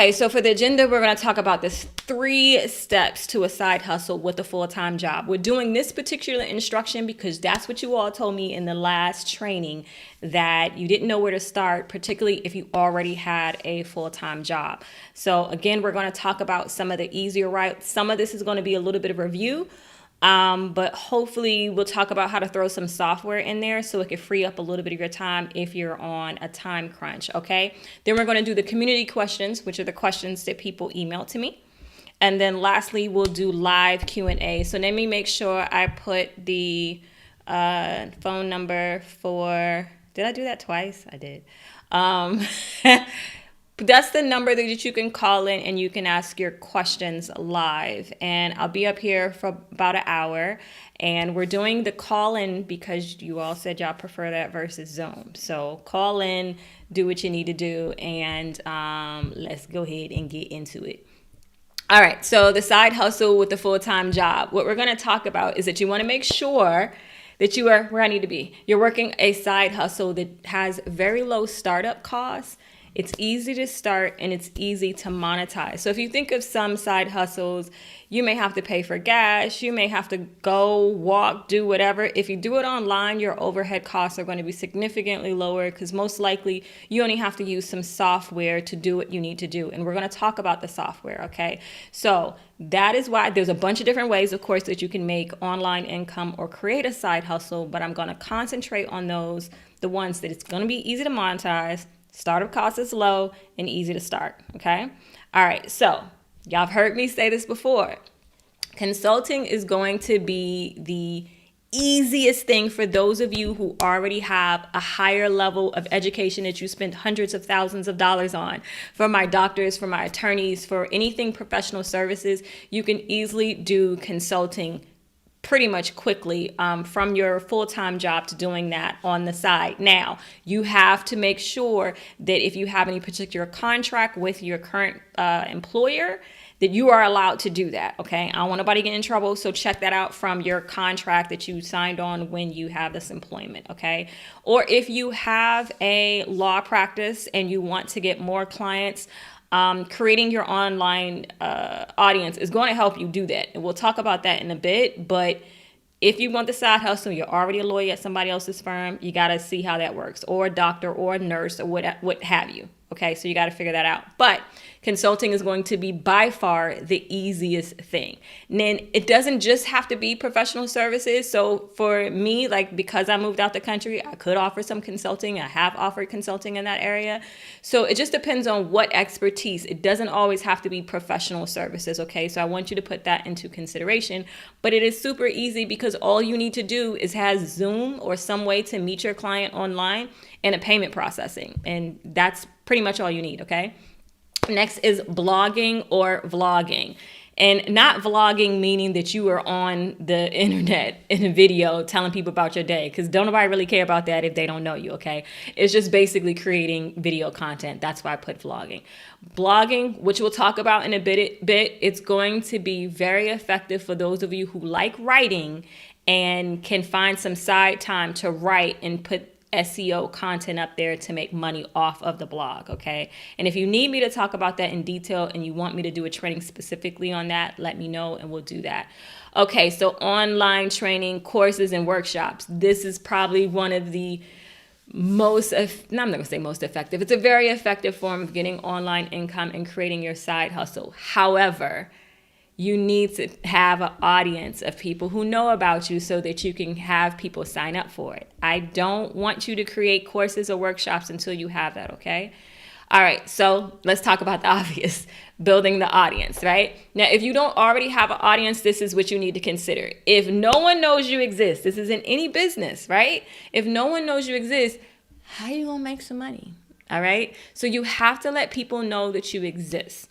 Okay, so for the agenda, we're going to talk about this 3 steps to a side hustle with a full-time job. We're doing this particular instruction because that's what you all told me in the last training, that you didn't know where to start, particularly if you already had a full-time job. So again, we're going to talk about some of the easier routes. Some of this is going to be a little bit of review. But hopefully we'll talk about how to throw some software in there so it can free up a little bit of your time if you're on a time crunch, okay? Then we're going to do the community questions, which are the questions that people email to me. And then lastly, we'll do live Q&A. So let me make sure I put the phone number for, did I do that twice? I did. That's the number that you can call in and you can ask your questions live. And I'll be up here for about an hour. And we're doing the call in because you all said y'all prefer that versus Zoom. So call in, do what you need to do, and let's go ahead and get into it. All right, so the side hustle with the full-time job. What we're going to talk about is that you want to make sure that you are where I need to be. You're working a side hustle that has very low startup costs. It's easy to start and it's easy to monetize. So if you think of some side hustles, you may have to pay for gas, you may have to go, walk, do whatever. If you do it online, your overhead costs are going to be significantly lower because most likely you only have to use some software to do what you need to do. And we're going to talk about the software, okay? So that is why there's a bunch of different ways, of course, that you can make online income or create a side hustle, but I'm going to concentrate on those, the ones that it's going to be easy to monetize, startup cost is low, and easy to start, okay? All right, so y'all have heard me say this before. Consulting is going to be the easiest thing for those of you who already have a higher level of education that you spent hundreds of thousands of dollars on. For my doctors, for my attorneys, for anything professional services, you can easily do consulting pretty much quickly from your full-time job to doing that on the side. Now, you have to make sure that if you have any particular contract with your current employer, that you are allowed to do that, okay? I don't want nobody getting in trouble, so check that out from your contract that you signed on when you have this employment, okay? Or if you have a law practice and you want to get more clients, creating your online audience is going to help you do that. And we'll talk about that in a bit. But if you want the side hustle, you're already a lawyer at somebody else's firm, you got to see how that works, or a doctor or a nurse or what have you. Okay, so you got to figure that out. But consulting is going to be by far the easiest thing. And then it doesn't just have to be professional services. So for me, like because I moved out the country, I could offer some consulting. I have offered consulting in that area. So it just depends on what expertise. It doesn't always have to be professional services. Okay, so I want you to put that into consideration. But it is super easy because all you need to do is have Zoom or some way to meet your client online and a payment processing. And that's pretty much all you need, okay? Next is blogging or vlogging. And not vlogging meaning that you are on the internet in a video telling people about your day, because don't nobody really care about that if they don't know you, okay? It's just basically creating video content. That's why I put vlogging. Blogging, which we'll talk about in a bit, it's going to be very effective for those of you who like writing and can find some side time to write and put SEO content up there to make money off of the blog, okay? And if you need me to talk about that in detail and you want me to do a training specifically on that, let me know and we'll do that. Okay, so online training, courses, and workshops. This is probably one of the most, I'm not going to say most effective. It's a very effective form of getting online income and creating your side hustle. However, you need to have an audience of people who know about you so that you can have people sign up for it. I don't want you to create courses or workshops until you have that, okay? All right, so let's talk about the obvious, building the audience, right? Now, if you don't already have an audience, this is what you need to consider. If no one knows you exist, this is in any business, right? If no one knows you exist, how are you gonna make some money, all right? So you have to let people know that you exist.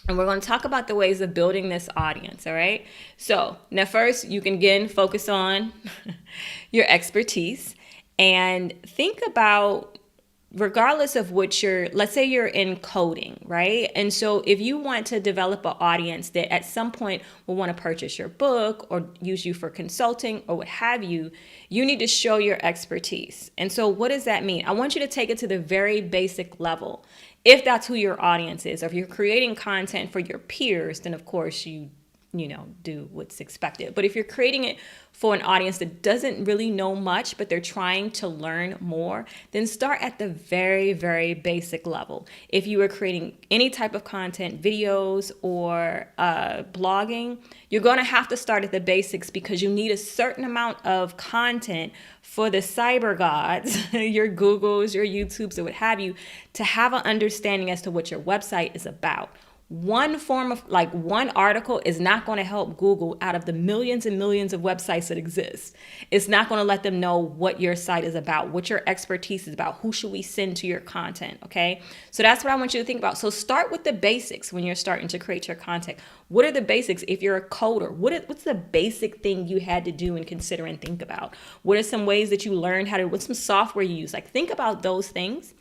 And we're going to talk about the ways of building this audience, all right? So now first, you can again focus on your expertise and think about, regardless of what let's say you're in coding, right? And so if you want to develop an audience that at some point will want to purchase your book or use you for consulting or what have you, you need to show your expertise. And so what does that mean? I want you to take it to the very basic level if that's who your audience is. Or if you're creating content for your peers, then of course you know, do what's expected. But if you're creating it for an audience that doesn't really know much, but they're trying to learn more, then start at the very, very basic level. If you are creating any type of content, videos or blogging, you're going to have to start at the basics, because you need a certain amount of content for the cyber gods, your Googles, your YouTubes, or what have you, to have an understanding as to what your website is about. One form of, like, one article is not going to help Google out of the millions and millions of websites that exist. It's not going to let them know what your site is about, what your expertise is about, who should we send to your content, okay? So that's what I want you to think about. So start with the basics when you're starting to create your content. What are the basics? If you're a coder, what's the basic thing you had to do and consider and think about? What are some ways that you learned how to, what's some software you use? Like, think about those things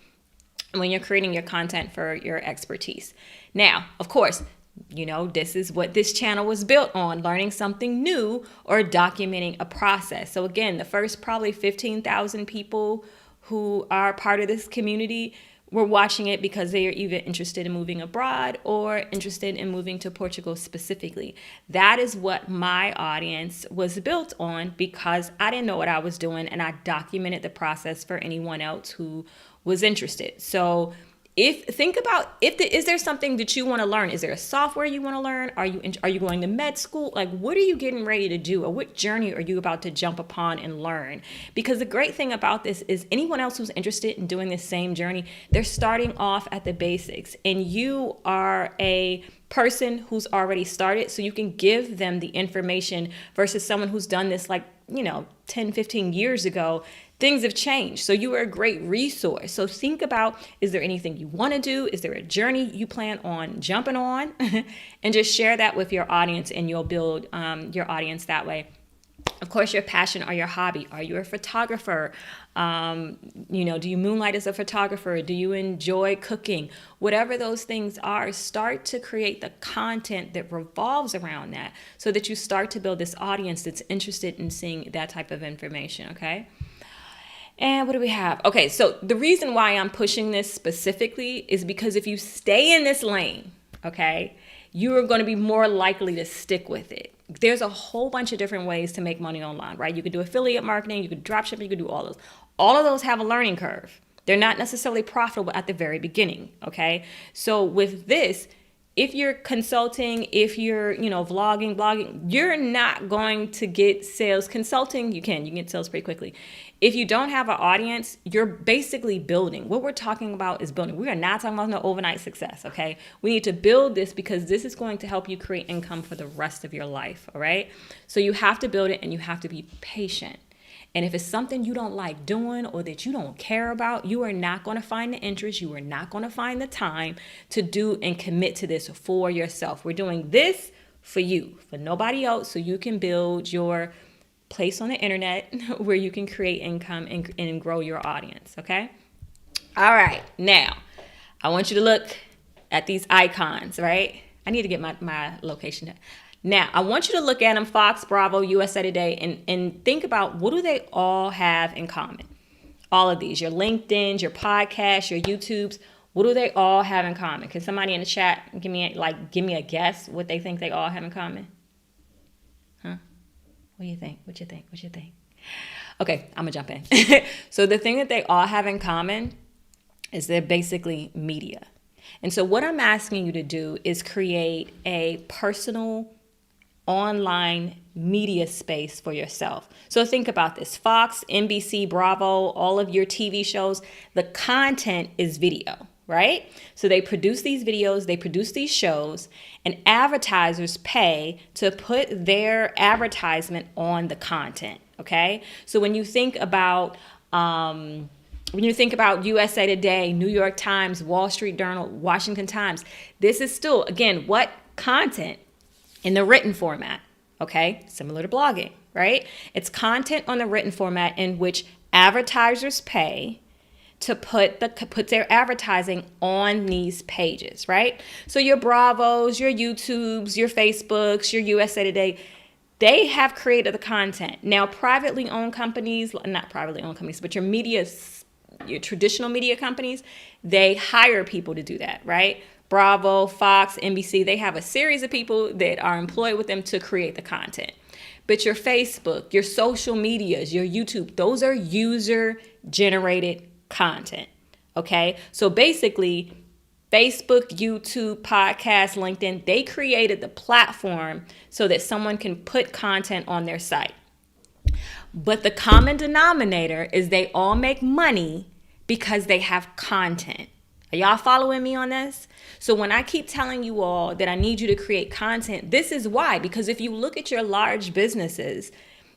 when you're creating your content for your expertise. Now, of course, you know, this is what this channel was built on, learning something new or documenting a process. So again, the first probably 15,000 people who are part of this community were watching it because they are either interested in moving abroad or interested in moving to Portugal specifically. That is what my audience was built on, because I didn't know what I was doing, and I documented the process for anyone else who was interested. So is there something that you want to learn? Is there a software you want to learn? Are you going to med school? Like, what are you getting ready to do, or what journey are you about to jump upon and learn? Because the great thing about this is anyone else who's interested in doing this same journey, they're starting off at the basics, and you are a person who's already started, so you can give them the information versus someone who's done this, like, you know, 10, 15 years ago. Things have changed. So you are a great resource. So think about, is there anything you want to do? Is there a journey you plan on jumping on? And just share that with your audience, and you'll build your audience that way. Of course, your passion or your hobby. Are you a photographer? You know, do you moonlight as a photographer? Do you enjoy cooking? Whatever those things are, start to create the content that revolves around that, so that you start to build this audience that's interested in seeing that type of information, okay? And what do we have? Okay, so the reason why I'm pushing this specifically is because if you stay in this lane, okay, you are going to be more likely to stick with it. There's a whole bunch of different ways to make money online, right? You could do affiliate marketing, you could drop shipping, you could do all those. All of those have a learning curve. They're not necessarily profitable at the very beginning, okay? So with this, if you're consulting, if you're, you know, vlogging, blogging, you're not going to get sales. Consulting, you can get sales pretty quickly. If you don't have an audience, you're basically building. What we're talking about is building. We are not talking about no overnight success, okay? We need to build this, because this is going to help you create income for the rest of your life, all right? So you have to build it, and you have to be patient. And if it's something you don't like doing or that you don't care about, you are not going to find the interest. You are not going to find the time to do and commit to this for yourself. We're doing this for you, for nobody else, so you can build your place on the internet where you can create income and grow your audience, okay? All right, now, I want you to look at these icons, right? I need to get my location. Now, I want you to look at them, Fox, Bravo, USA Today, and think about, what do they all have in common? All of these, your LinkedIn, your podcast, your YouTubes, what do they all have in common? Can somebody in the chat give me a guess what they think they all have in common? Huh? What do you think? What you think? Okay, I'm gonna jump in. So the thing that they all have in common is they're basically media. And so what I'm asking you to do is create a personal online media space for yourself. So think about this. Fox, NBC, Bravo, all of your TV shows, the content is video, right? So they produce these videos, they produce these shows, and advertisers pay to put their advertisement on the content, okay? So when you think about USA Today, New York Times, Wall Street Journal, Washington Times, this is still, again, what content? In the written format, okay? Similar to blogging, right? It's content on the written format in which advertisers pay to put their advertising on these pages, right? So your Bravos, your YouTubes, your Facebooks, your USA Today, they have created the content. Now, privately owned companies, not privately owned companies, but your media your traditional media companies, they hire people to do that, right? Bravo, Fox, NBC, they have a series of people that are employed with them to create the content. But your Facebook, your social medias, your YouTube, those are user generated content. Okay. So basically, Facebook, YouTube, podcast, LinkedIn, they created the platform so that someone can put content on their site. But the common denominator is they all make money because they have content. Are y'all following me on this? So when I keep telling you all that I need you to create content, this is why. Because if you look at your large businesses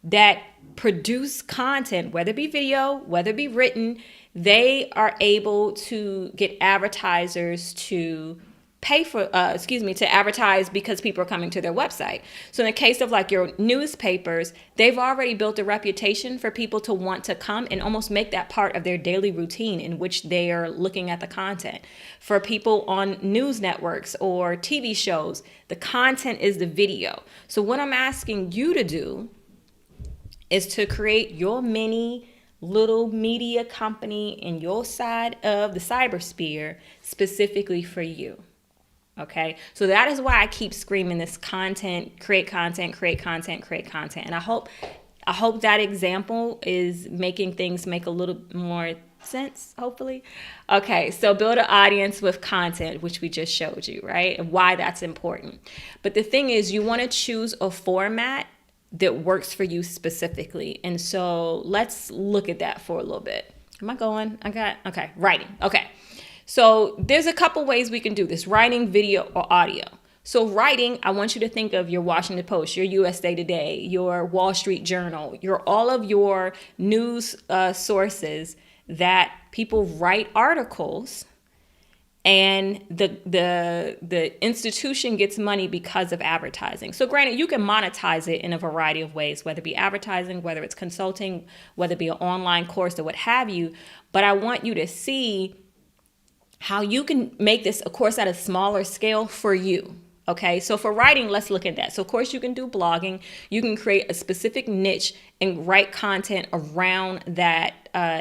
that produce content, whether it be video, whether it be written, they are able to get advertisers to pay for, to advertise because people are coming to their website. So in the case of like your newspapers, they've already built a reputation for people to want to come and almost make that part of their daily routine in which they are looking at the content. For people on news networks or TV shows, the content is the video. So what I'm asking you to do is to create your mini little media company in your side of the cybersphere specifically for you. Okay, so that is why I keep screaming this content, create content, create content, create content. And I hope that example is making things make a little more sense, hopefully. Okay, so build an audience with content, which we just showed you, right? And why that's important. But the thing is, you want to choose a format that works for you specifically. And so let's look at that for a little bit. Am I going? Okay, writing. Okay. So there's a couple ways we can do this: writing, video, or audio. So writing, I want you to think of your Washington Post, your USA Today, your Wall Street Journal, all of your news sources that people write articles, and the institution gets money because of advertising. So granted, you can monetize it in a variety of ways, whether it be advertising, whether it's consulting, whether it be an online course or what have you. But I want you to see how you can make this a course at a smaller scale for you. Okay, so for writing, let's look at that. So of course you can do blogging. You can create a specific niche and write content around that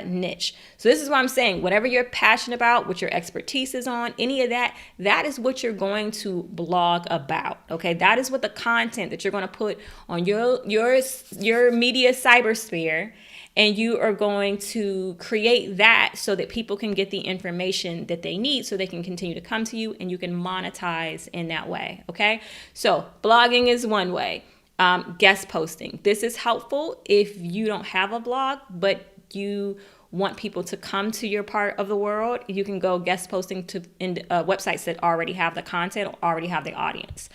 niche. So this is what I'm saying. Whatever you're passionate about, what your expertise is on, any of that, that is what you're going to blog about. Okay, that is what the content that you're going to put on your media cybersphere. And you are going to create that so that people can get the information that they need so they can continue to come to you, and you can monetize in that way. Okay, so blogging is one way. Guest posting. This is helpful if you don't have a blog, but you want people to come to your part of the world. You can go guest posting to websites that already have the content or already have the audience.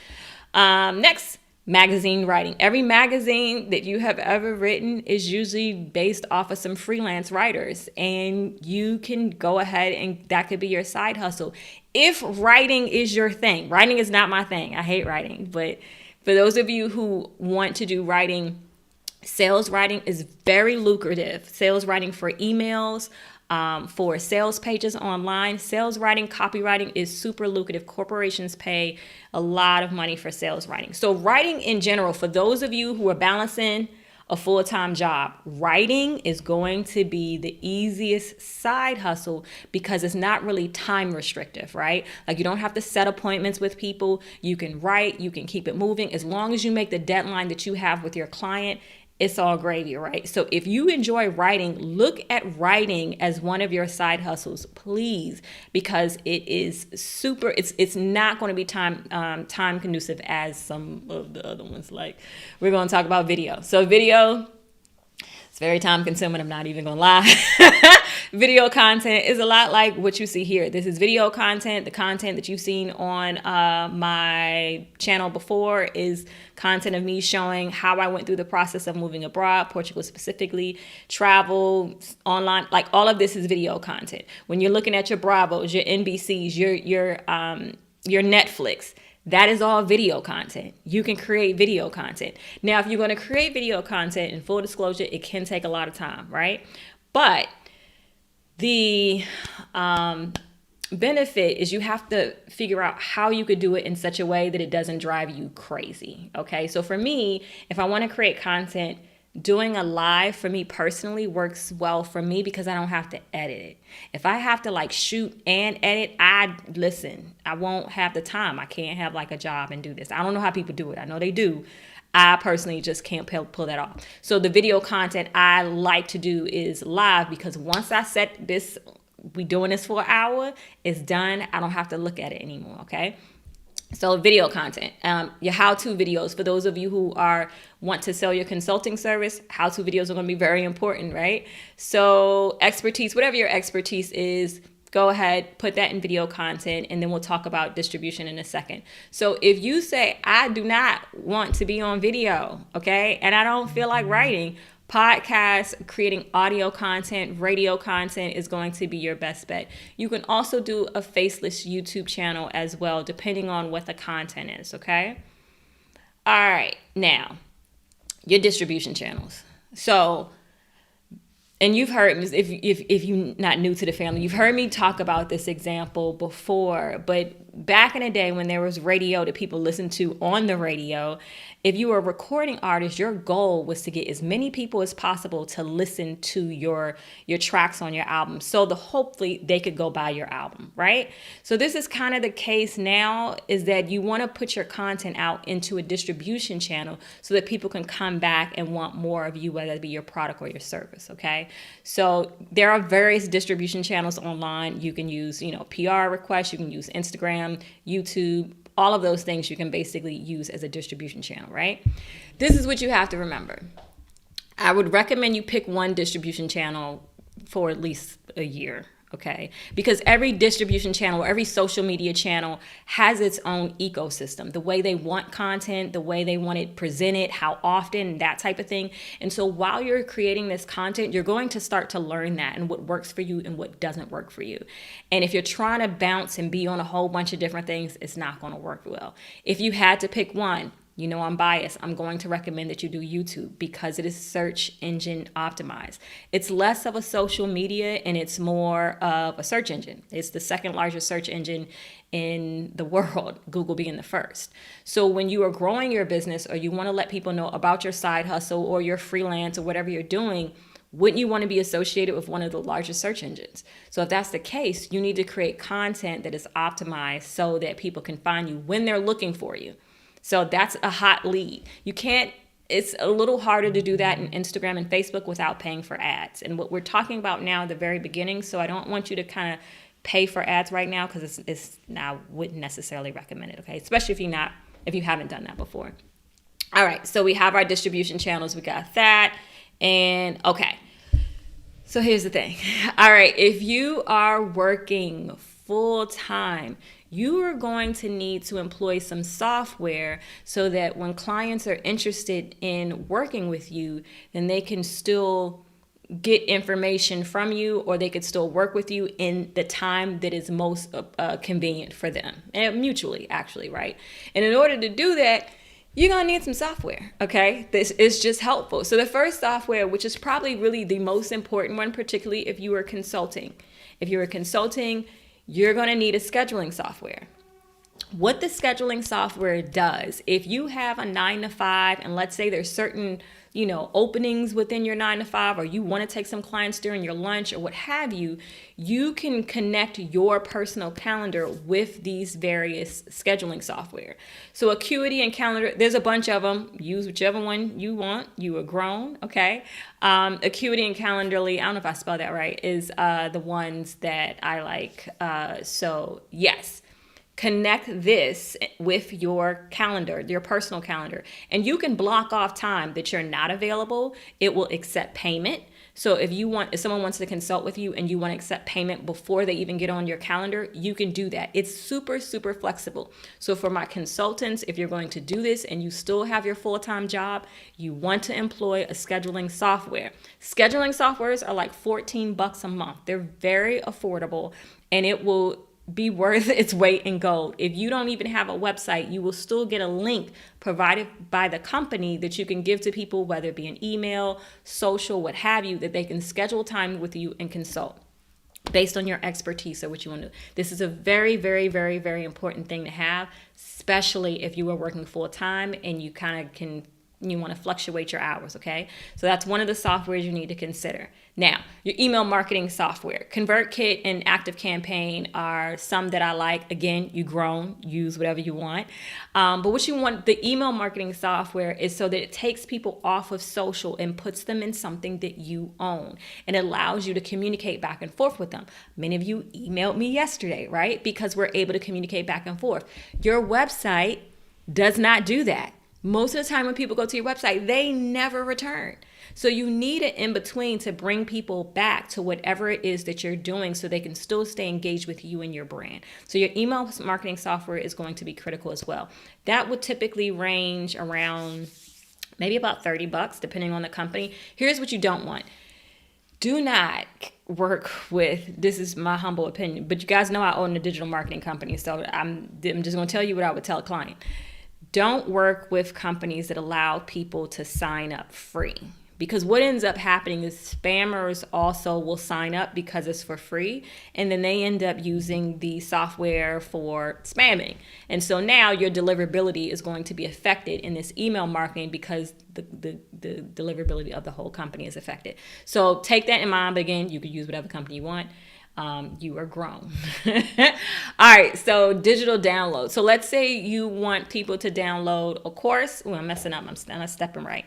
Next, magazine writing. Every magazine that you have ever written is usually based off of some freelance writers, and you can go ahead and that could be your side hustle. If writing is your thing. Writing is not my thing. I hate writing, but for those of you who want to do writing, sales writing is very lucrative. Sales writing for emails, for sales pages online, sales writing, copywriting is super lucrative. Corporations pay a lot of money for sales writing. So writing in general, for those of you who are balancing a full-time job, writing is going to be the easiest side hustle because it's not really time restrictive, right? Like you don't have to set appointments with people. You can write, you can keep it moving. As long as you make the deadline that you have with your client, it's all gravy, right? So if you enjoy writing, look at writing as one of your side hustles, please, because it is super. It's not going to be time conducive as some of the other ones. Like we're going to talk about video. So video, it's very time consuming. I'm not even going to lie. Video content is a lot like what you see here. This is video content. The content that you've seen on my channel before is content of me showing how I went through the process of moving abroad, Portugal specifically, travel, online. Like all of this is video content. When you're looking at your Bravos, your NBCs, your Netflix, that is all video content. You can create video content. Now, if you're going to create video content, in full disclosure, it can take a lot of time, right? But the benefit is you have to figure out how you could do it in such a way that it doesn't drive you crazy. Okay, so for me, if I want to create content doing a live for me personally works well for me because I don't have to edit it. If I have to like shoot and edit, I won't have the time. I can't have like a job and do this. I don't know how people do it. I know they do. I personally just can't pull that off. So the video content I like to do is live, because once I set this, we doing this for an hour, it's done. I don't have to look at it anymore. Okay. So video content, your how-to videos, for those of you who want to sell your consulting service, how-to videos are going to be very important, right? So expertise, whatever your expertise is, go ahead, put that in video content, and then we'll talk about distribution in a second. So if you say, I do not want to be on video, okay, and I don't feel like writing, podcast, creating audio content, radio content is going to be your best bet. You can also do a faceless YouTube channel as well, depending on what the content is, okay? All right, now, your distribution channels. So, and you've heard, if you're not new to the family, you've heard me talk about this example before, but back in the day when there was radio that people listened to on the radio, if you were a recording artist, your goal was to get as many people as possible to listen to your tracks on your album, so hopefully they could go buy your album, right? So this is kind of the case now, is that you want to put your content out into a distribution channel so that people can come back and want more of you, whether it be your product or your service, okay? So there are various distribution channels online. You can use, PR requests, you can use Instagram, YouTube, all of those things you can basically use as a distribution channel, right? This is what you have to remember. I would recommend you pick one distribution channel for at least a year, okay? Because every distribution channel or every social media channel has its own ecosystem, the way they want content, the way they want it presented, how often, that type of thing. And so while you're creating this content, you're going to start to learn that and what works for you and what doesn't work for you. And if you're trying to bounce and be on a whole bunch of different things, it's not going to work well. If you had to pick one, I'm biased. I'm going to recommend that you do YouTube because it is search engine optimized. It's less of a social media and it's more of a search engine. It's the second largest search engine in the world, Google being the first. So when you are growing your business or you want to let people know about your side hustle or your freelance or whatever you're doing, wouldn't you want to be associated with one of the largest search engines? So if that's the case, you need to create content that is optimized so that people can find you when they're looking for you. So that's a hot lead. It's a little harder to do that in Instagram and Facebook without paying for ads. And what we're talking about now at the very beginning, so I don't want you to kind of pay for ads right now, because I wouldn't necessarily recommend it, okay? Especially if you haven't done that before. All right, so we have our distribution channels. We got that. And okay, so here's the thing. All right, if you are working full time, you are going to need to employ some software so that when clients are interested in working with you, then they can still get information from you, or they could still work with you in the time that is most convenient for them, and mutually, actually, right? And in order to do that, you're going to need some software, okay? This is just helpful. So the first software, which is probably really the most important one, particularly if you are consulting. If you're consulting, you're going to need a scheduling software. What the scheduling software does, if you have a 9-to-5, and let's say there's certain, openings within your 9-to-5, or you want to take some clients during your lunch or what have you, you can connect your personal calendar with these various scheduling software. So Acuity and Calendar, there's a bunch of them. Use whichever one you want. You are grown, okay? Acuity and Calendarly, I don't know if I spelled that right, is the ones that I like. So yes. Connect this with your calendar, your personal calendar, and you can block off time that you're not available. It will accept payment. So if someone wants to consult with you and you want to accept payment before they even get on your calendar, you can do that. It's super, super flexible. So for my consultants, if you're going to do this and you still have your full-time job, you want to employ a scheduling software. Scheduling softwares are like $14 a month. They're very affordable, and it will be worth its weight in gold. If you don't even have a website, you will still get a link provided by the company that you can give to people, whether it be an email, social, what have you, that they can schedule time with you and consult based on your expertise or what you want to do. This is a very, very, very, very important thing to have, especially if you are working full time and you kind of can You want to fluctuate your hours, okay? So that's one of the softwares you need to consider. Now, your email marketing software. ConvertKit and ActiveCampaign are some that I like. Again, you grown, use whatever you want. But what you want, the email marketing software is so that it takes people off of social and puts them in something that you own, and allows you to communicate back and forth with them. Many of you emailed me yesterday, right? Because we're able to communicate back and forth. Your website does not do that. Most of the time when people go to your website, they never return. So you need an in-between to bring people back to whatever it is that you're doing so they can still stay engaged with you and your brand. So your email marketing software is going to be critical as well. That would typically range around maybe about $30, depending on the company. Here's what you don't want. Do not work with, this is my humble opinion, but you guys know I own a digital marketing company, so I'm just going to tell you what I would tell a client. Don't work with companies that allow people to sign up free. Because what ends up happening is spammers also will sign up because it's for free, and then they end up using the software for spamming. And so now your deliverability is going to be affected in this email marketing because the deliverability of the whole company is affected. So take that in mind. But again, you could use whatever company you want. You are grown. All right, so digital download. So let's say you want people to download a course. Oh, I'm messing up. I'm not stepping right.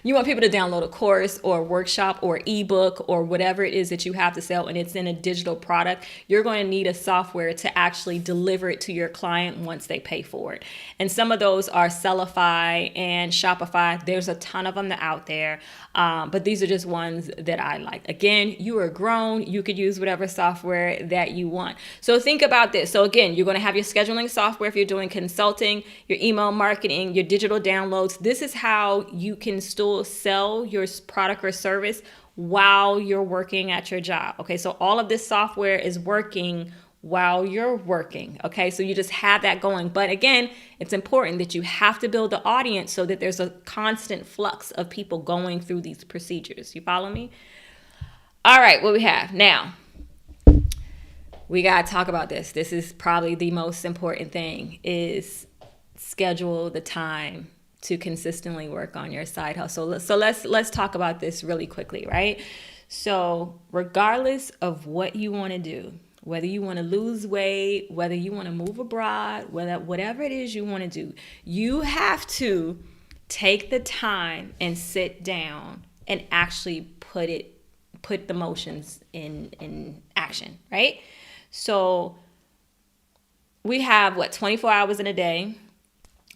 You want people to download a course or a workshop or ebook or whatever it is that you have to sell, and it's in a digital product. You're going to need a software to actually deliver it to your client once they pay for it. And some of those are Sellify and Shopify. There's a ton of them out there, but these are just ones that I like. Again, you are grown. You could use whatever software that you want. So think about this. So again, you're going to have your scheduling software if you're doing consulting, your email marketing, your digital downloads. This is how you can still sell your product or service while you're working at your job. Okay, so all of this software is working while you're working. Okay, so you just have that going. But again, it's important that you have to build the audience so that there's a constant flux of people going through these procedures. You follow me? All right, what we have now. We got to talk about this. This is probably the most important thing, is schedule the time to consistently work on your side hustle. So let's talk about this really quickly, right? So regardless of what you want to do, whether you want to lose weight, whether you want to move abroad, whatever it is you want to do, you have to take the time and sit down and actually put the motions in action, right? So we have 24 hours in a day.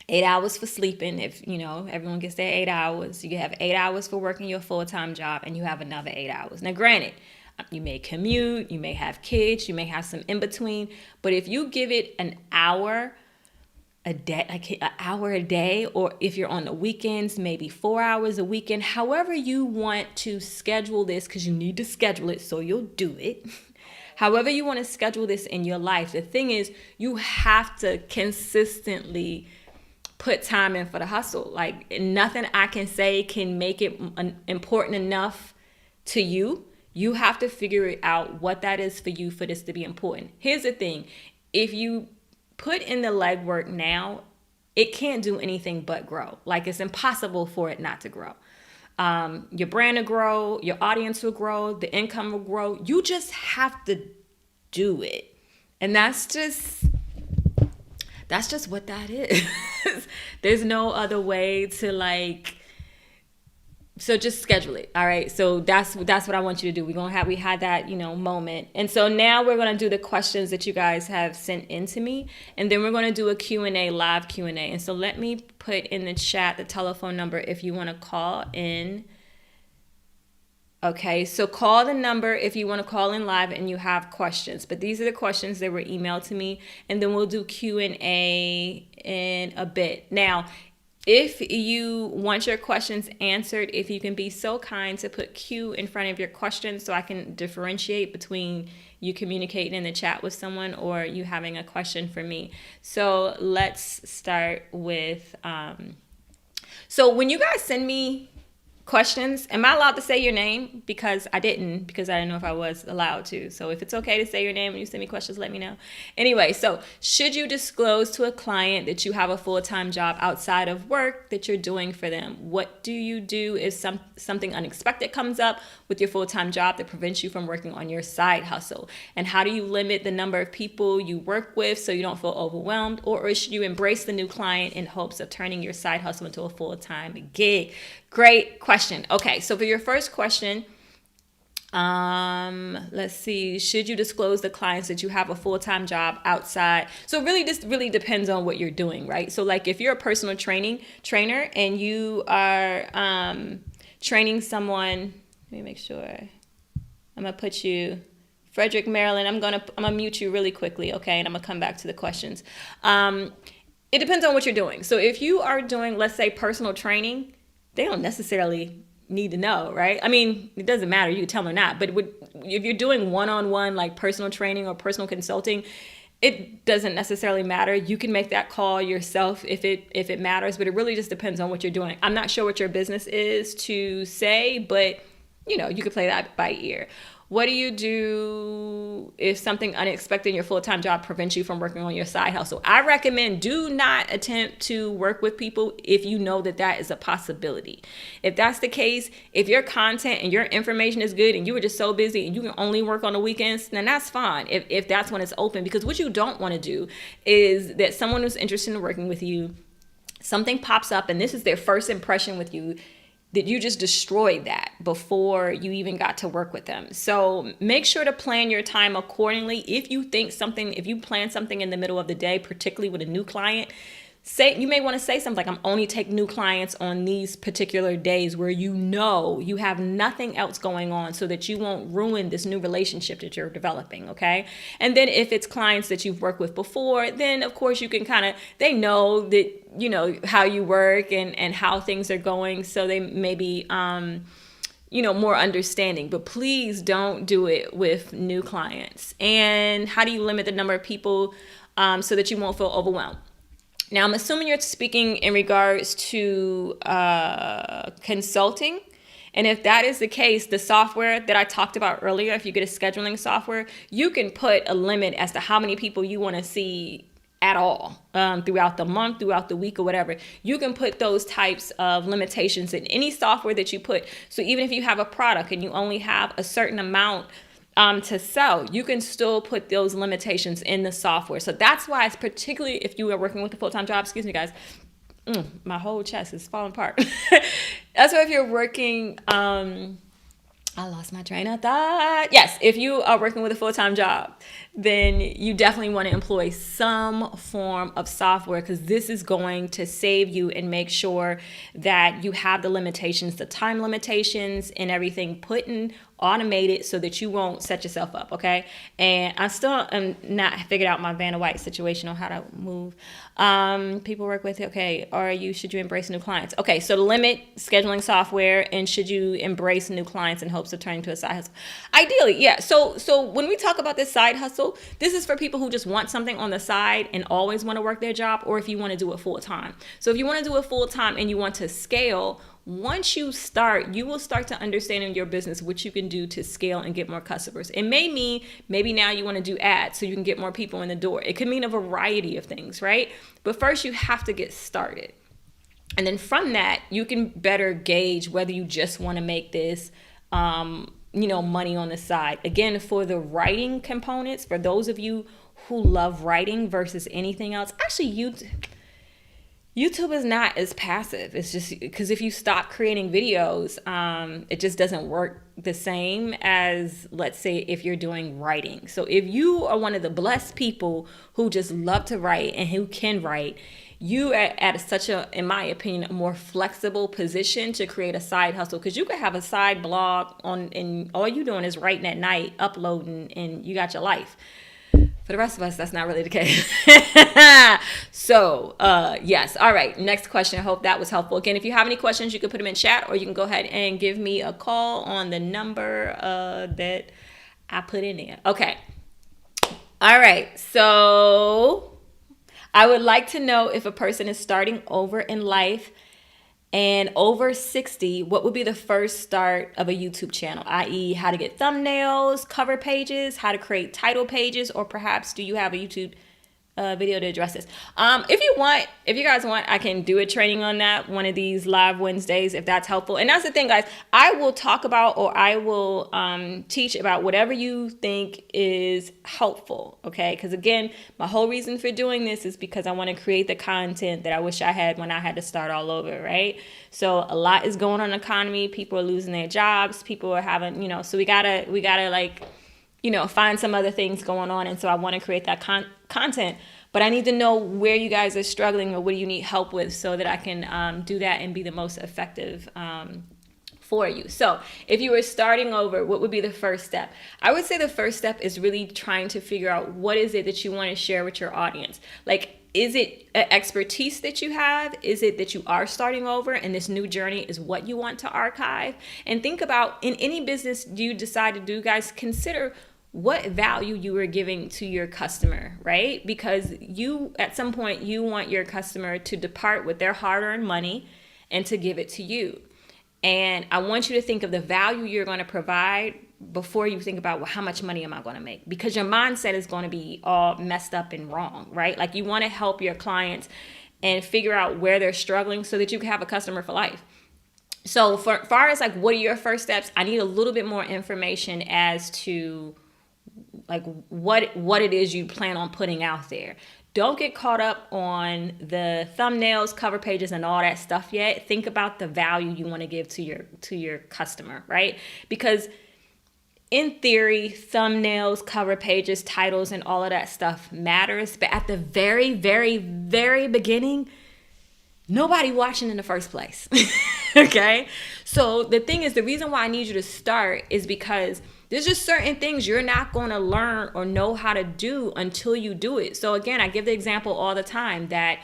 8 hours for sleeping. If everyone gets their 8 hours, you have 8 hours for working your full-time job, and you have another 8 hours. Now, granted, you may commute, you may have kids, you may have some in between, but if you give it an hour a day, or if you're on the weekends, maybe 4 hours a weekend, however you want to schedule this, because you need to schedule it so you'll do it. However you want to schedule this in your life, the thing is, you have to consistently put time in for the hustle. Like, nothing I can say can make it important enough to you. You have to figure out what that is for you for this to be important. Here's the thing. If you put in the legwork now, it can't do anything but grow. Like, it's impossible for it not to grow. Your brand will grow, your audience will grow, the income will grow. You just have to do it. And that's just what that is. There's no other way to so just schedule it. All right. So that's what I want you to do. We had that, moment. And so now we're going to do the questions that you guys have sent in to me. And then we're going to do a Q&A, live Q&A. And so let me put in the chat the telephone number if you want to call in. Okay, so call the number if you want to call in live and you have questions. But these are the questions that were emailed to me, and then we'll do Q&A in a bit. Now, if you want your questions answered, if you can be so kind to put Q in front of your questions so I can differentiate between you communicating in the chat with someone or you having a question for me. So let's start with, so when you guys send me questions. Am I allowed to say your name? Because I didn't know if I was allowed to. So if it's okay to say your name when you send me questions, let me know. Anyway, so should you disclose to a client that you have a full-time job outside of work that you're doing for them? What do you do if something unexpected comes up with your full-time job that prevents you from working on your side hustle? And how do you limit the number of people you work with so you don't feel overwhelmed? Or should you embrace the new client in hopes of turning your side hustle into a full-time gig? Great question. Okay, so for your first question, let's see. Should you disclose the clients that you have a full-time job outside? So really, this really depends on what you're doing, right? So like if you're a personal trainer and you are training someone, let me make sure. I'm gonna put you, Frederick, Maryland. I'm gonna mute you really quickly, okay? And I'm gonna come back to the questions. It depends on what you're doing. So if you are doing, let's say, personal training, they don't necessarily need to know, right? I mean, it doesn't matter. You can tell them or not. But if you're doing one-on-one, like personal training or personal consulting, it doesn't necessarily matter. You can make that call yourself if it matters. But it really just depends on what you're doing. I'm not sure what your business is to say, but you could play that by ear. What do you do if something unexpected in your full-time job prevents you from working on your side hustle? I recommend do not attempt to work with people if you know that is a possibility. If that's the case, if your content and your information is good and you were just so busy and you can only work on the weekends, then that's fine if that's when it's open. Because what you don't want to do is that someone who's interested in working with you, something pops up and this is their first impression with you, that you just destroyed that before you even got to work with them. So make sure to plan your time accordingly. If you plan something in the middle of the day, particularly with a new client, you may want to say something like, I'm only taking new clients on these particular days where you have nothing else going on so that you won't ruin this new relationship that you're developing, okay? And then if it's clients that you've worked with before, then of course you can they know that, how you work and how things are going, so they may be, more understanding. But please don't do it with new clients. And how do you limit the number of people so that you won't feel overwhelmed? Now, I'm assuming you're speaking in regards to consulting. And if that is the case, the software that I talked about earlier, if you get a scheduling software, you can put a limit as to how many people you want to see at all throughout the month, throughout the week, or whatever. You can put those types of limitations in any software that you put. So even if you have a product and you only have a certain amount to sell, you can still put those limitations in the software. So that's why it's particularly if you are working with a full-time job, excuse me guys, my whole chest is falling apart. That's why if you're working, I lost my train of thought. Yes, if you are working with a full-time job, then you definitely want to employ some form of software, because this is going to save you and make sure that you have the limitations, the time limitations and everything put in automated so that you won't set yourself up, okay? And I still am not figured out my Vanna White situation on how to move. People work with, okay, should you embrace new clients? Okay, so limit scheduling software, and should you embrace new clients in hopes of turning to a side hustle? Ideally, yeah. So when we talk about this side hustle, this is for people who just want something on the side and always want to work their job, or if you want to do it full time. So if you want to do it full time and you want to scale, once you start, you will start to understand in your business what you can do to scale and get more customers. It may mean maybe now you want to do ads so you can get more people in the door. It could mean a variety of things, right? But first you have to get started. And then from that, you can better gauge whether you just want to make this, money on the side. Again, for the writing components, for those of you who love writing versus anything else, actually YouTube is not as passive. It's just because if you stop creating videos, it just doesn't work the same as, let's say, if you're doing writing. So if you are one of the blessed people who just love to write and who can write, you are at such a, in my opinion, a more flexible position to create a side hustle, because you could have a side blog and all you're doing is writing at night, uploading, and you got your life. For the rest of us, that's not really the case. So, yes. All right. Next question. I hope that was helpful. Again, if you have any questions, you can put them in chat, or you can go ahead and give me a call on the number that I put in there. Okay. All right. So I would like to know if a person is starting over in life And over 60, what would be the first start of a YouTube channel, i.e., how to get thumbnails, cover pages, how to create title pages, or perhaps do you have a YouTube video to address this? If you guys want, I can do a training on that one of these live Wednesdays if that's helpful. And that's the thing, guys. I will talk about, or I will teach about whatever you think is helpful. Okay, because again, my whole reason for doing this is because I want to create the content that I wish I had when I had to start all over. Right. So a lot is going on in the economy. People are losing their jobs. People are having, so we gotta like, find some other things going on. And so I want to create that content, but I need to know where you guys are struggling or what do you need help with so that I can do that and be the most effective for you. So if you were starting over, what would be the first step? I would say the first step is really trying to figure out what is it that you want to share with your audience. Like, is it an expertise that you have? Is it that you are starting over and this new journey is what you want to archive? And think about, in any business you decide to do, guys, consider what value you are giving to your customer, right? Because you, at some point, you want your customer to depart with their hard-earned money and to give it to you. And I want you to think of the value you're going to provide before you think about, well, how much money am I going to make? Because your mindset is going to be all messed up and wrong, right? Like, you want to help your clients and figure out where they're struggling so that you can have a customer for life. So for far as like, what are your first steps? I need a little bit more information as to like what it is you plan on putting out there. Don't get caught up on the thumbnails, cover pages, and all that stuff yet. Think about the value you want to give to your customer, right? Because in theory, thumbnails, cover pages, titles, and all of that stuff matters. But at the very, very, very beginning, nobody watching in the first place. Okay? So the thing is, the reason why I need you to start is because there's just certain things you're not going to learn or know how to do until you do it. So again, I give the example all the time that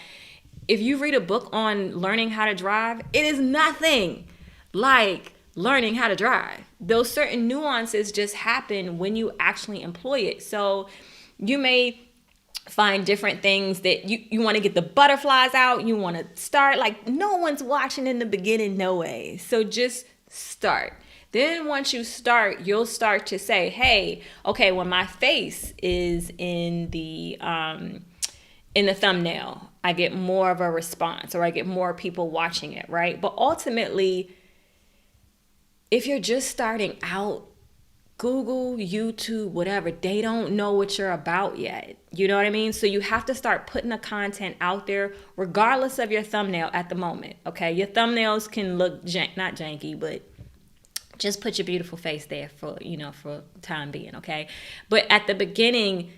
if you read a book on learning how to drive, it is nothing like learning how to drive. Those certain nuances just happen when you actually employ it. So you may find different things that you want to get the butterflies out. You want to start, like, no one's watching in the beginning, no way. So just start. Then once you start, you'll start to say, hey, okay, when my face is in the thumbnail, I get more of a response, or I get more people watching it, right? But ultimately, if you're just starting out, Google, YouTube, whatever, they don't know what you're about yet. You know what I mean? So you have to start putting the content out there regardless of your thumbnail at the moment, okay? Your thumbnails can look not janky, but just put your beautiful face there for the time being, okay? But at the beginning,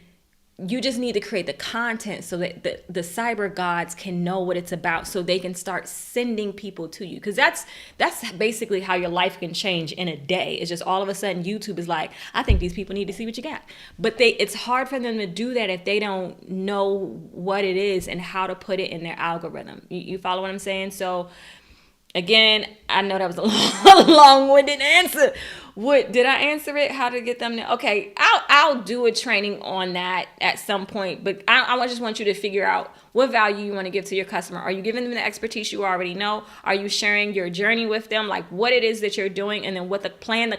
you just need to create the content so that the cyber gods can know what it's about, so they can start sending people to you. Because that's basically how your life can change in a day. It's just all of a sudden YouTube is like, I think these people need to see what you got. But it's hard for them to do that if they don't know what it is and how to put it in their algorithm. You follow what I'm saying? So again, I know that was a long-winded answer. What did I answer it? How to get them to, okay, I'll do a training on that at some point, but I just want you to figure out what value you want to give to your customer. Are you giving them the expertise you already know? Are you sharing your journey with them, like what it is that you're doing, and then what the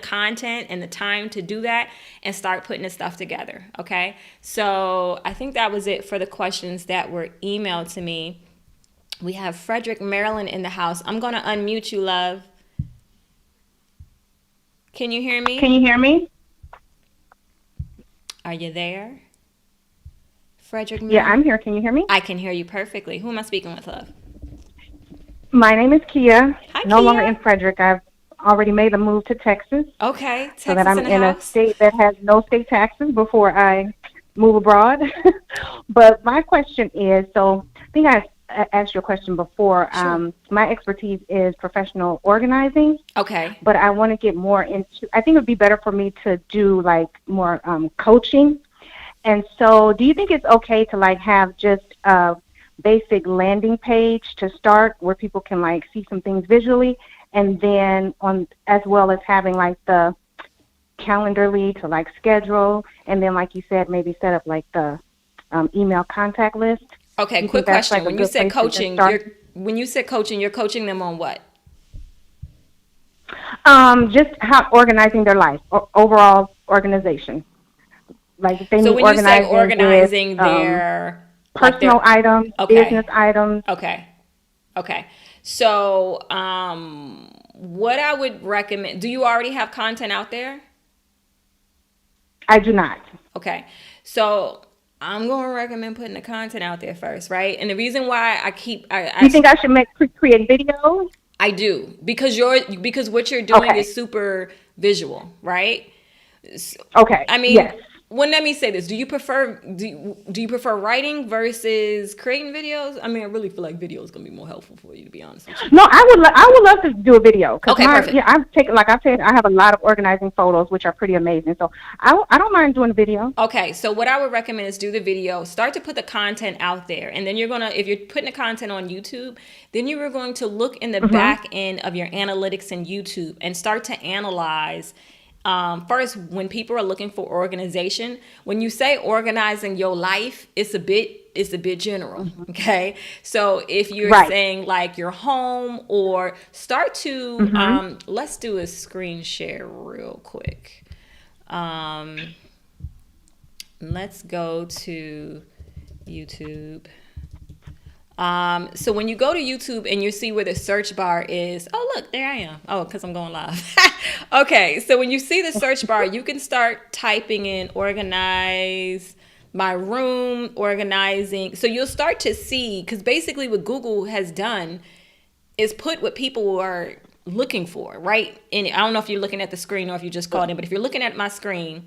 content and the time to do that, and start putting the stuff together, okay? So I think that was it for the questions that were emailed to me. We have Frederick, Maryland in the house. I'm going to unmute you, love. Can you hear me? Can you hear me? Are you there? Frederick, Maryland? Yeah, I'm here. Can you hear me? I can hear you perfectly. Who am I speaking with, love? My name is Kia. Hi, no Kia. longer in Frederick. I've already made the move to Texas. Okay, Texas so that I'm in house. A state that has no state taxes before I move abroad. But my question is, so I think I asked you a question before. Sure. My expertise is professional organizing. Okay. But I want to get more into, I think it would be better for me to do like more coaching. And so do you think it's okay to like have just a basic landing page to start where people can like see some things visually, and then as well as having like the Calendarly to like schedule, and then like you said, maybe set up like the email contact list? Okay, quick question. Like when you said coaching, when you said coaching, you're coaching them on what? Just how organizing their life, overall organization. Like if they So need when you say organizing with organizing their, like personal their, items, okay, business items. okay, okay. So, what I would recommend, do you already have content out there? I do not. Okay. So I'm going to recommend putting the content out there first, right? And the reason why Do you think I should create videos? I do, because what you're doing Okay. is super visual, right? Okay. I mean, Yes. well, let me say this: do you prefer writing versus creating videos? I mean, I really feel like video is gonna be more helpful for you, to be honest with you. No, I would love to do a video because Okay, perfect. I have a lot of organizing photos which are pretty amazing. So I don't mind doing a video. Okay, so what I would recommend is do the video, start to put the content out there, and then if you're putting the content on YouTube, then you are going to look in the Mhm. back end of your analytics in YouTube and start to analyze. First, when people are looking for organization, when you say organizing your life, it's a bit general. Okay, so if you're Right. saying like your home, or start to Mhm. let's do a screen share real quick. Um, let's go to YouTube. So when you go to YouTube and you see where the search bar is, oh look, there I am. Oh, because I'm going live. Okay, so when you see the search bar, you can start typing in organize my room, organizing. So you'll start to see, because basically what Google has done is put what people are looking for, right? And I don't know if you're looking at the screen or if you just called in, but if you're looking at my screen,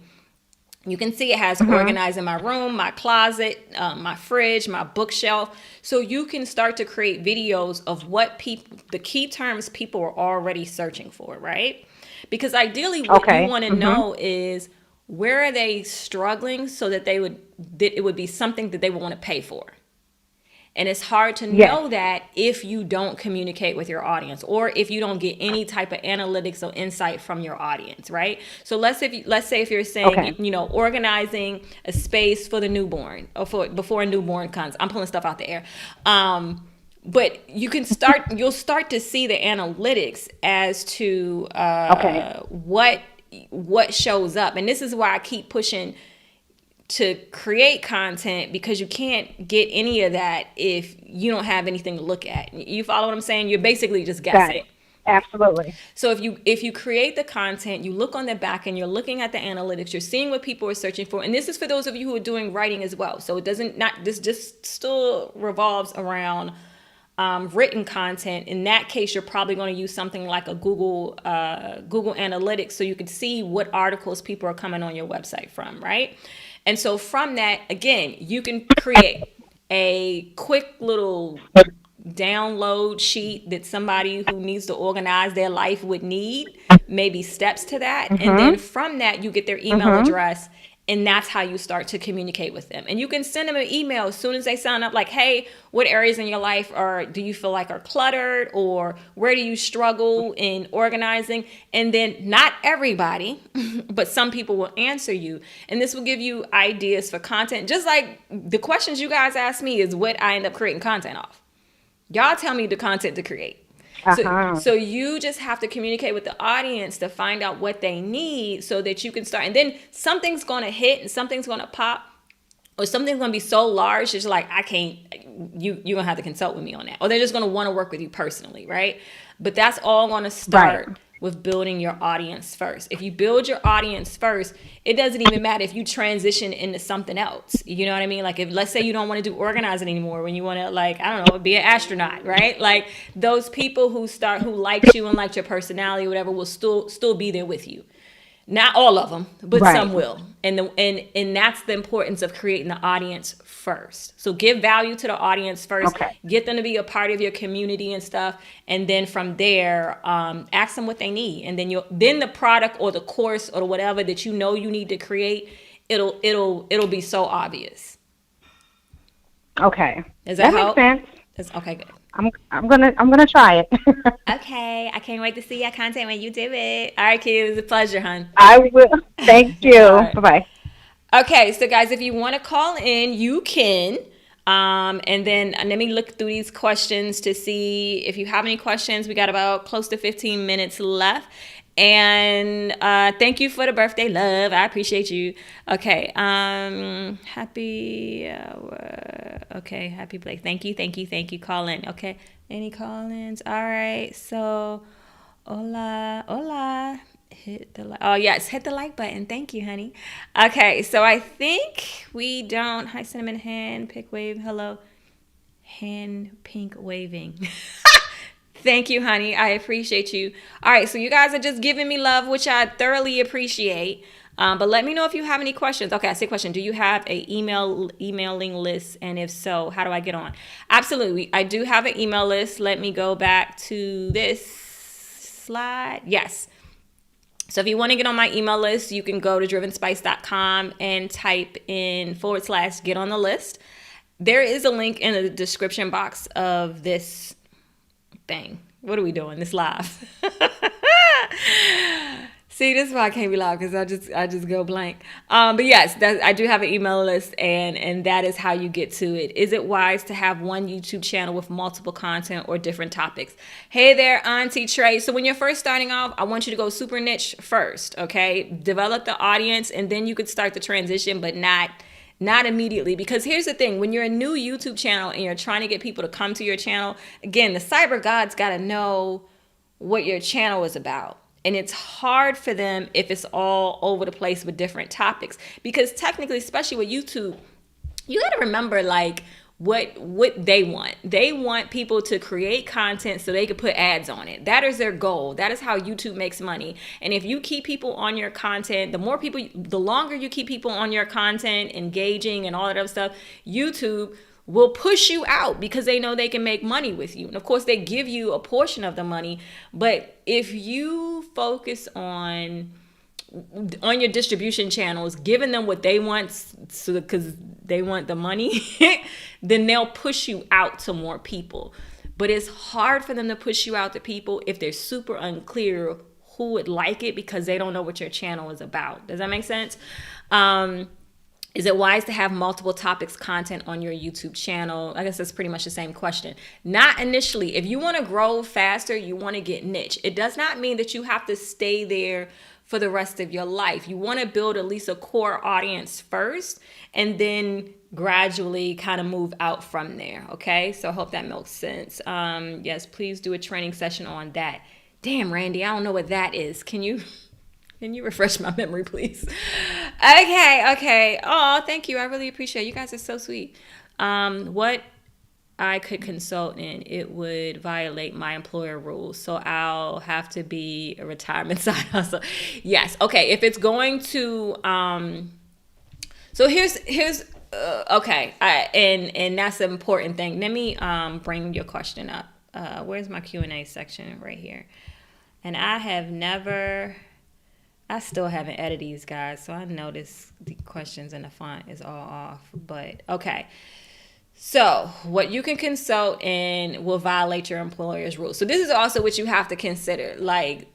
you can see it has Mhm. organizing my room, my closet, my fridge, my bookshelf. So you can start to create videos of the key terms people are already searching for, right? Because ideally, what you Okay. want to Mhm. know is where are they struggling, so that it would be something that they would want to pay for. And it's hard to Yes. know that if you don't communicate with your audience, or if you don't get any type of analytics or insight from your audience, right? So let's say if you're saying, Okay. organizing a space for the newborn, or for before a newborn comes. I'm pulling stuff out the air. But you'll start to see the analytics as to Okay. what shows up. And this is why I keep pushing to create content, because you can't get any of that if you don't have anything to look at. You follow what I'm saying? You're basically just Got guessing. it. Absolutely. So if you create the content, you look on the back end, you're looking at the analytics, you're seeing what people are searching for. And this is for those of you who are doing writing as well. So it doesn't not this just still revolves around written content. In that case, you're probably going to use something like a Google Analytics, so you can see what articles people are coming on your website from, right? And so from that, again, you can create a quick little download sheet that somebody who needs to organize their life would need, maybe steps to that. And then Mhm. from that, you get their email Mhm. address, and that's how you start to communicate with them. And you can send them an email as soon as they sign up, like, hey, what areas in your life do you feel like are cluttered, or where do you struggle in organizing? And then not everybody, but some people will answer you. And this will give you ideas for content. Just like the questions you guys ask me is what I end up creating content off. Y'all tell me the content to create. So, Uh-huh. so you just have to communicate with the audience to find out what they need, so that you can start. And then something's going to hit and something's going to pop, or something's going to be so large it's like, I can't, you're going to have to consult with me on that. Or they're just going to want to work with you personally, right? But that's all going to Right. start with building your audience first. If you build your audience first, it doesn't even matter if you transition into something else. You know what I mean? Like, if, let's say you don't want to do organizing anymore, when you want to, like, I don't know, be an astronaut, right? Like, those people who liked you and liked your personality or whatever will still be there with you. Not all of them, but Right. some will. And that's the importance of creating the audience first. So give value to the audience first. Okay. Get them to be a part of your community and stuff, and then from there, ask them what they need. And then the product or the course or whatever that you know you need to create, it'll be so obvious. Okay. Does that That makes help? sense. Okay, good. I'm gonna try it. Okay, I can't wait to see your content when you do it. All right, kid, it was a pleasure, hon. I will. Thank All you. right. Bye bye. Okay, so guys, if you want to call in, you can. And then let me look through these questions to see if you have any questions. We got about close to 15 minutes left. And thank you for the birthday love. I appreciate you. Okay. Happy. Okay. Happy Blake. Thank you. Thank you. Thank you. Call in. Okay. Any call-ins? All right. So, hola, hola. Hit the like. Oh yes, hit the like button. Thank you, honey. Okay, so I think we don't. Hi, cinnamon hand pick wave. Hello, hand pink waving. Thank you, honey. I appreciate you. All right, so you guys are just giving me love, which I thoroughly appreciate. But let me know if you have any questions. Okay, I see a question. Do you have a emailing list? And if so, how do I get on? Absolutely. I do have an email list. Let me go back to this slide. Yes. So if you want to get on my email list, you can go to drivenspice.com and type in / get on the list. There is a link in the description box of this thing. What are we doing? This live. See, this is why I can't be loud, because I just go blank. But yes, I do have an email list, and that is how you get to it. Is it wise to have one YouTube channel with multiple content or different topics? Hey there, Auntie Trey. So when you're first starting off, I want you to go super niche first, okay? Develop the audience, and then you could start the transition, but not immediately. Because here's the thing, when you're a new YouTube channel and you're trying to get people to come to your channel, again, the cyber gods got to know what your channel is about. And it's hard for them if it's all over the place with different topics. Because technically, especially with YouTube, you got to remember like what they want. They want people to create content so they can put ads on it. That is their goal. That is how YouTube makes money. And if you keep people on your content, the longer you keep people on your content, engaging and all that other stuff, YouTube will push you out because they know they can make money with you. And of course, they give you a portion of the money. But if you focus on your distribution channels, giving them what they want, so because they want the money, then they'll push you out to more people. But it's hard for them to push you out to people if they're super unclear who would like it, because they don't know what your channel is about. Does that make sense? Is it wise to have multiple topics content on your YouTube channel? I guess that's pretty much the same question. Not initially. If you want to grow faster, you want to get niche. It does not mean that you have to stay there for the rest of your life. You want to build at least a core audience first, and then gradually kind of move out from there. Okay, so I hope that makes sense. Yes, please do a training session on that. Damn, Randy, I don't know what that is. Can you refresh my memory, please? Okay. Oh, thank you. I really appreciate it. You guys are so sweet. What I could consult in, it would violate my employer rules. So I'll have to be a retirement side hustle. Yes. Okay. If it's going to, so here's, okay. And that's an important thing. Let me, bring your question up. Where's my Q&A section? Right here. And I still haven't edited these, guys, so I noticed the questions and the font is all off. But okay. So what you can consult in will violate your employer's rules. So this is also what you have to consider. Like,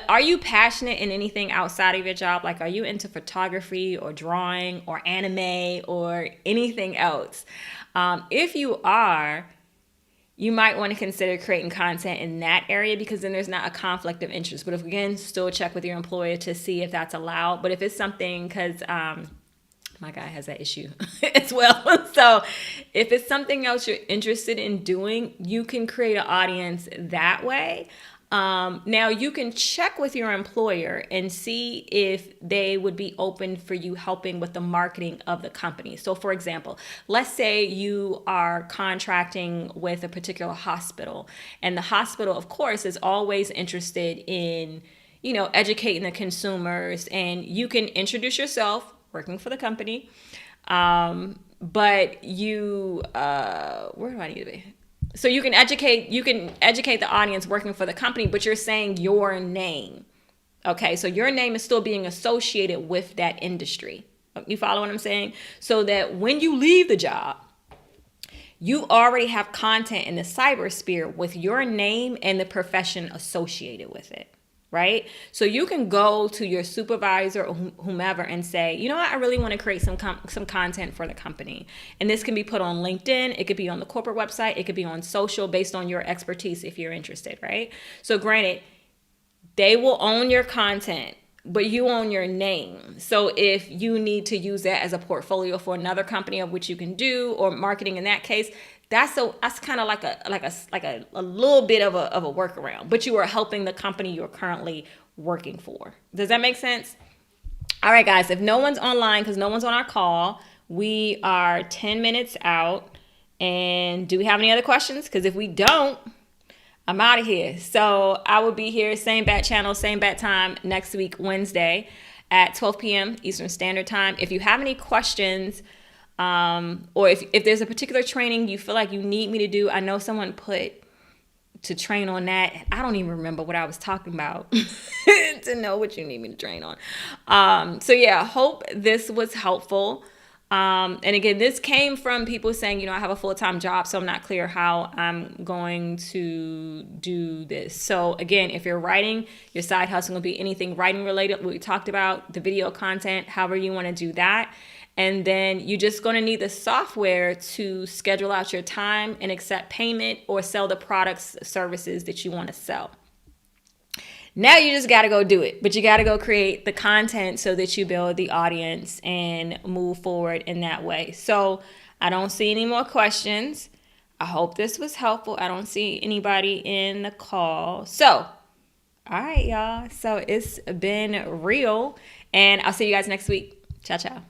are you passionate in anything outside of your job? Like, are you into photography or drawing or anime or anything else? If you are, you might want to consider creating content in that area, because then there's not a conflict of interest. But if, again, still check with your employer to see if that's allowed. But if it's something, because my guy has that issue as well. So if it's something else you're interested in doing, you can create an audience that way. Now you can check with your employer and see if they would be open for you helping with the marketing of the company. So for example, let's say you are contracting with a particular hospital, and the hospital, of course, is always interested in, educating the consumers, and you can introduce yourself working for the company. But you, where do I need to be? So you can educate the audience working for the company, but you're saying your name. Okay, so your name is still being associated with that industry. You follow what I'm saying? So that when you leave the job, you already have content in the cybersphere with your name and the profession associated with it. right? So you can go to your supervisor or whomever and say, you know what, I really want to create some content for the company. And this can be put on LinkedIn. It could be on the corporate website. It could be on social based on your expertise if you're interested, right? So granted, they will own your content, but you own your name. So if you need to use that as a portfolio for another company, of which you can do, or marketing in that case, that's kind of like a little bit of a workaround. But you are helping the company you're currently working for. Does that make sense? All right, guys. If no one's online because no one's on our call, we are 10 minutes out. And do we have any other questions? Because if we don't, I'm out of here. So I will be here, same bat channel, same bat time next week, Wednesday at 12 p.m. Eastern Standard Time. If you have any questions, or if there's a particular training you feel like you need me to do, I know someone put to train on that. I don't even remember what I was talking about to know what you need me to train on. So yeah, hope this was helpful. And again, this came from people saying, you know, I have a full-time job, so I'm not clear how I'm going to do this. So again, if you're writing, your side hustle will be anything writing related, what we talked about, the video content, however you want to do that. And then you're just going to need the software to schedule out your time and accept payment or sell the products, services that you want to sell. Now you just got to go do it, but you got to go create the content so that you build the audience and move forward in that way. So I don't see any more questions. I hope this was helpful. I don't see anybody in the call. So, all right, y'all. So it's been real, and I'll see you guys next week. Ciao, ciao.